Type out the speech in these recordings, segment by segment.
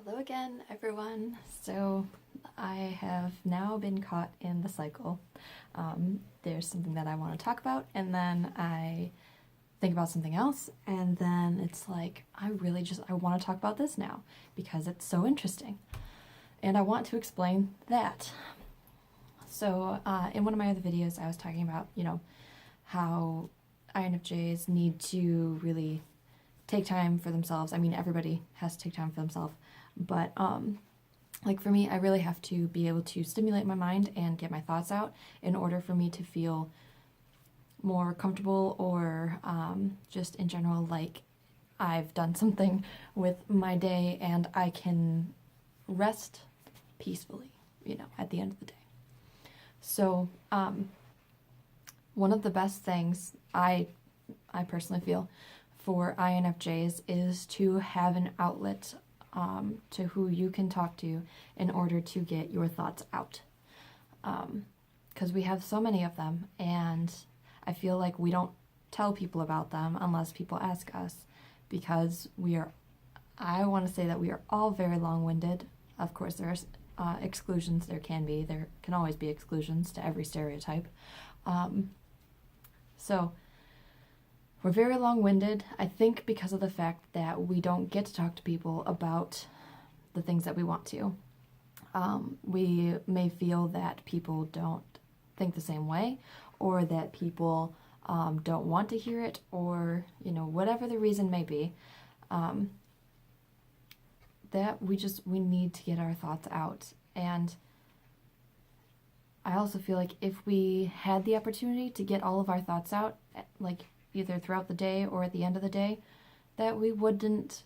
Hello again, everyone. So I have now been caught in the cycle. There's something that I want to talk about, and then I think about something else, and then it's like, I want to talk about this now because it's so interesting. And I want to explain that. So in one of my other videos, I was talking about, how INFJs need to really take time for themselves. I mean, everybody has to take time for themselves. But like for me, I really have to be able to stimulate my mind and get my thoughts out in order for me to feel more comfortable or just in general like I've done something with my day and I can rest peacefully, at the end of the day. So one of the best things I personally feel for INFJs is to have an outlet to who you can talk to in order to get your thoughts out. Because we have so many of them, and I feel like we don't tell people about them unless people ask us, because I want to say that we are all very long-winded. Of course, there's exclusions. There can always be exclusions to every stereotype. So we're very long-winded, I think, because of the fact that we don't get to talk to people about the things that we want to. We may feel that people don't think the same way, or that people don't want to hear it, or, whatever the reason may be, that we need to get our thoughts out. And I also feel like if we had the opportunity to get all of our thoughts out, like either throughout the day or at the end of the day, that we wouldn't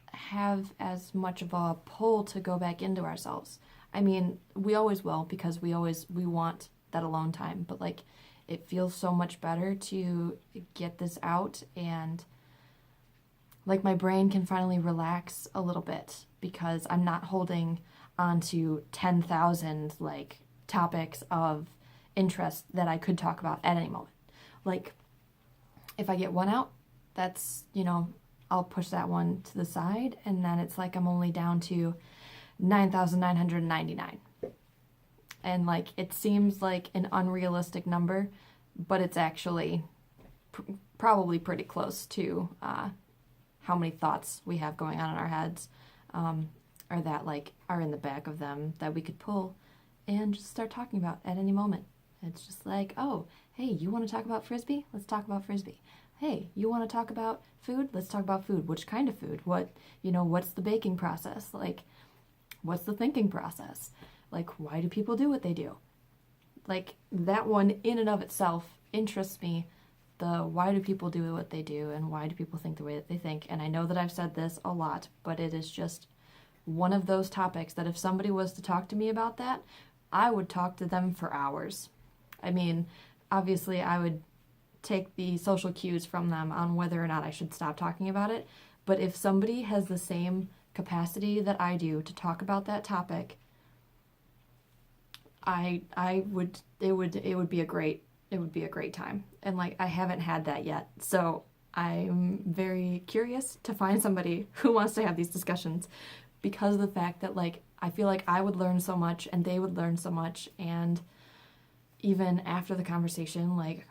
have as much of a pull to go back into ourselves. I mean, we always will, because we want that alone time, but like it feels so much better to get this out, and like my brain can finally relax a little bit because I'm not holding onto 10,000 like topics of interest that I could talk about at any moment. Like, if I get one out, that's, I'll push that one to the side, and then it's like I'm only down to 9,999. And, like, it seems like an unrealistic number, but it's actually probably pretty close to how many thoughts we have going on in our heads, or that, like, are in the back of them that we could pull and just start talking about at any moment. It's just like, oh, hey, you want to talk about Frisbee? Let's talk about Frisbee. Hey, you want to talk about food? Let's talk about food. Which kind of food? What's the baking process? Like, what's the thinking process? Like, why do people do what they do? Like, that one in and of itself interests me. The why do people do what they do, and why do people think the way that they think? And I know that I've said this a lot, but it is just one of those topics that if somebody was to talk to me about that, I would talk to them for hours. I mean, obviously I would take the social cues from them on whether or not I should stop talking about it, but if somebody has the same capacity that I do to talk about that topic, it would be a great time. And like, I haven't had that yet, so I'm very curious to find somebody who wants to have these discussions, because of the fact that, like, I feel like I would learn so much and they would learn so much, and even after the conversation, like,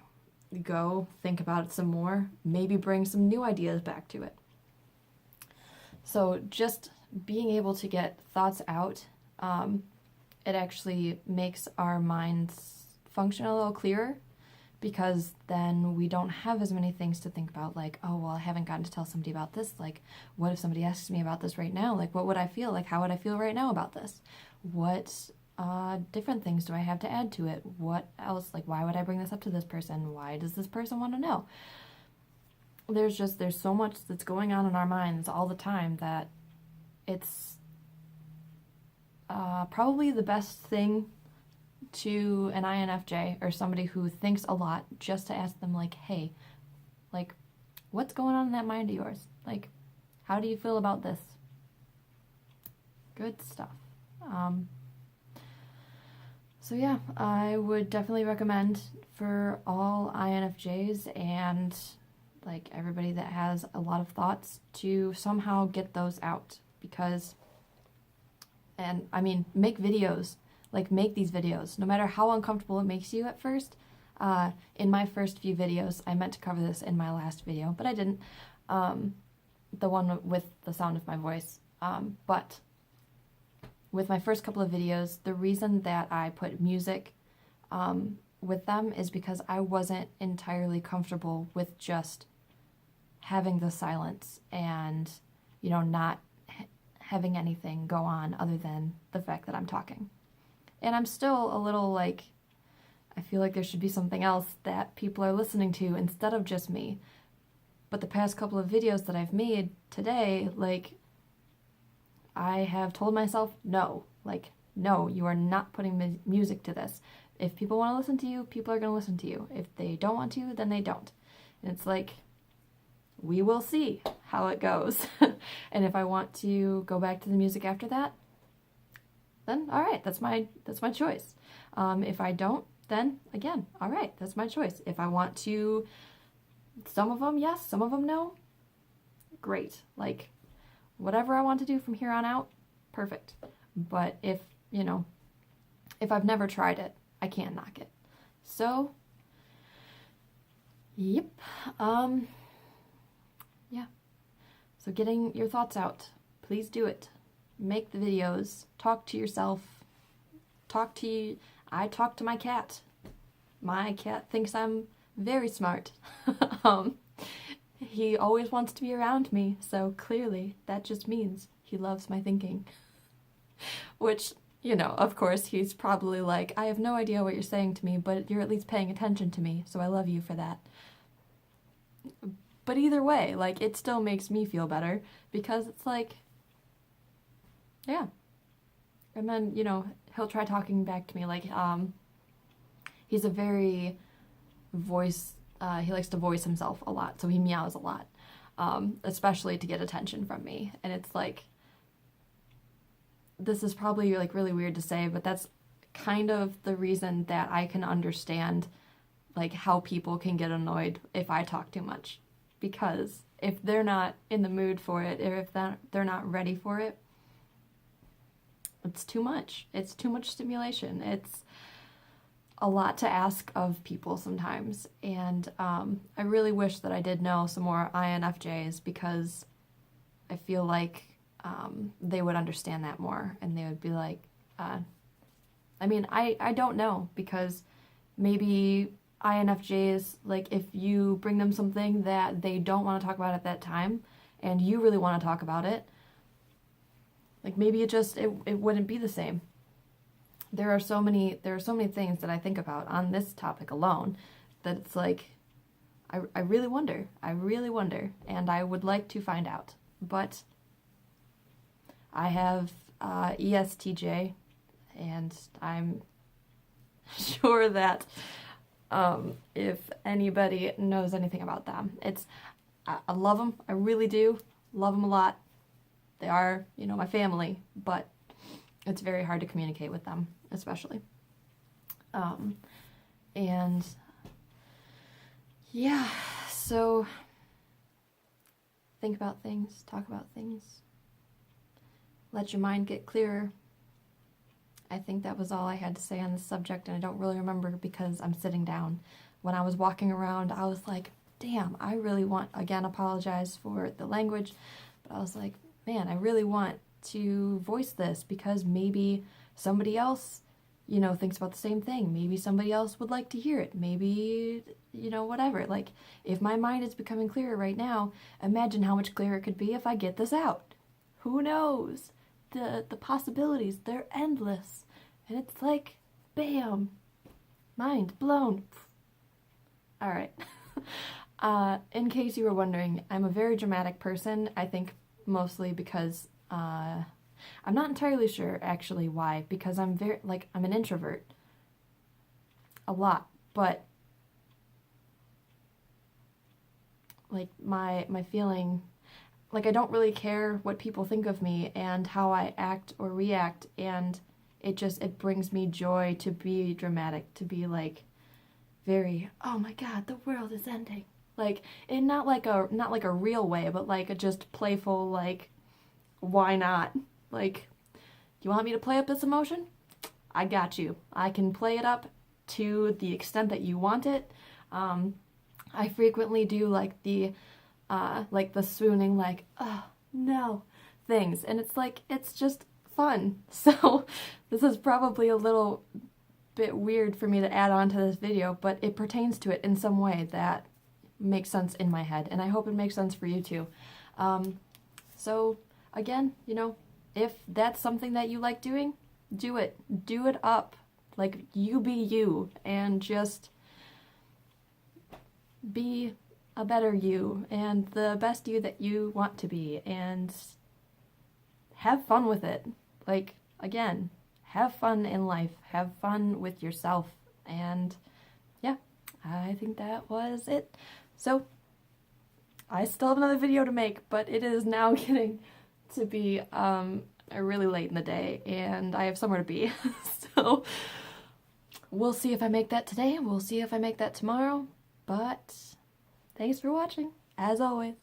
go think about it some more, maybe bring some new ideas back to it. So just being able to get thoughts out, it actually makes our minds function a little clearer, because then we don't have as many things to think about, like, oh, well, I haven't gotten to tell somebody about this. Like, what if somebody asks me about this right now? Like, what would I feel? Like, how would I feel right now about this? What different things do I have to add to it? What else? Like, why would I bring this up to this person? Why does this person want to know? There's so much that's going on in our minds all the time that it's probably the best thing to an INFJ or somebody who thinks a lot, just to ask them, like, hey, like, what's going on in that mind of yours? Like, how do you feel about this? Good stuff. So yeah, I would definitely recommend for all INFJs and like everybody that has a lot of thoughts, to somehow get those out. Because, and I mean, make videos, like make these videos, no matter how uncomfortable it makes you at first. In my first few videos, I meant to cover this in my last video, but I didn't, the one with the sound of my voice, but with my first couple of videos, the reason that I put music with them is because I wasn't entirely comfortable with just having the silence and, you know, not having anything go on other than the fact that I'm talking. And I'm still a little like, I feel like there should be something else that people are listening to instead of just me. But the past couple of videos that I've made today, like, I have told myself, no, like, no, you are not putting music to this. If people want to listen to you, people are going to listen to you. If they don't want to, then they don't. And it's like, we will see how it goes. And if I want to go back to the music after that, then all right, that's my choice. If I don't, then again, all right, that's my choice. If I want to, some of them yes, some of them no, great. Like, whatever I want to do from here on out, perfect. But if, you know, if I've never tried it, I can't knock it. So, yep. Yeah. So getting your thoughts out, please do it. Make the videos, talk to yourself, I talk to my cat. My cat thinks I'm very smart. He always wants to be around me, so clearly that just means he loves my thinking. Which, you know, of course, he's probably like, I have no idea what you're saying to me, but you're at least paying attention to me, so I love you for that. But either way, like, it still makes me feel better, because it's like, yeah. And then, you know, he'll try talking back to me, like, he's a very he likes to voice himself a lot, so he meows a lot, especially to get attention from me. And it's like, this is probably like really weird to say, but that's kind of the reason that I can understand like how people can get annoyed if I talk too much. Because if they're not in the mood for it, or if they're not ready for it, it's too much. It's too much stimulation. It's a lot to ask of people sometimes. And I really wish that I did know some more INFJs, because I feel like they would understand that more, and they would be like, I mean, I don't know, because maybe INFJs, like, if you bring them something that they don't want to talk about at that time, and you really want to talk about it, like, maybe it wouldn't be the same. There are so many things that I think about on this topic alone that it's like, I really wonder, and I would like to find out. But I have ESTJ, and I'm sure that if anybody knows anything about them, I love them. I really do love them a lot. They are, you know, my family, but it's very hard to communicate with them, especially. And yeah, so think about things, talk about things, let your mind get clearer. I think that was all I had to say on this subject, and I don't really remember because I'm sitting down. When I was walking around, I was like, damn, I really want, again, apologize for the language, but I was like, man, I really want to voice this, because maybe somebody else, you know, thinks about the same thing. Maybe somebody else would like to hear it. Maybe, you know, whatever. Like, if my mind is becoming clearer right now, imagine how much clearer it could be if I get this out. Who knows? The possibilities, they're endless. And it's like, bam, mind blown. All right. In case you were wondering, I'm a very dramatic person. I think mostly because I'm not entirely sure actually why, because I'm an introvert a lot, but like my feeling, like, I don't really care what people think of me and how I act or react, and it brings me joy to be dramatic, to be like very, oh my god, the world is ending. Like, in not like a real way, but like a just playful, like, why not? Like, you want me to play up this emotion? I got you. I can play it up to the extent that you want it. I frequently do like the swooning, like, oh no, things, and it's like, it's just fun. So this is probably a little bit weird for me to add on to this video, but it pertains to it in some way that makes sense in my head, and I hope it makes sense for you too. So again, you know, if that's something that you like doing, do it. Do it up. Like, you be you, and just be a better you, and the best you that you want to be, and have fun with it. Like, again, have fun in life. Have fun with yourself. And yeah, I think that was it. So, I still have another video to make, but it is now getting to be really late in the day, and I have somewhere to be. So, we'll see if I make that today. We'll see if I make that tomorrow. But thanks for watching, as always.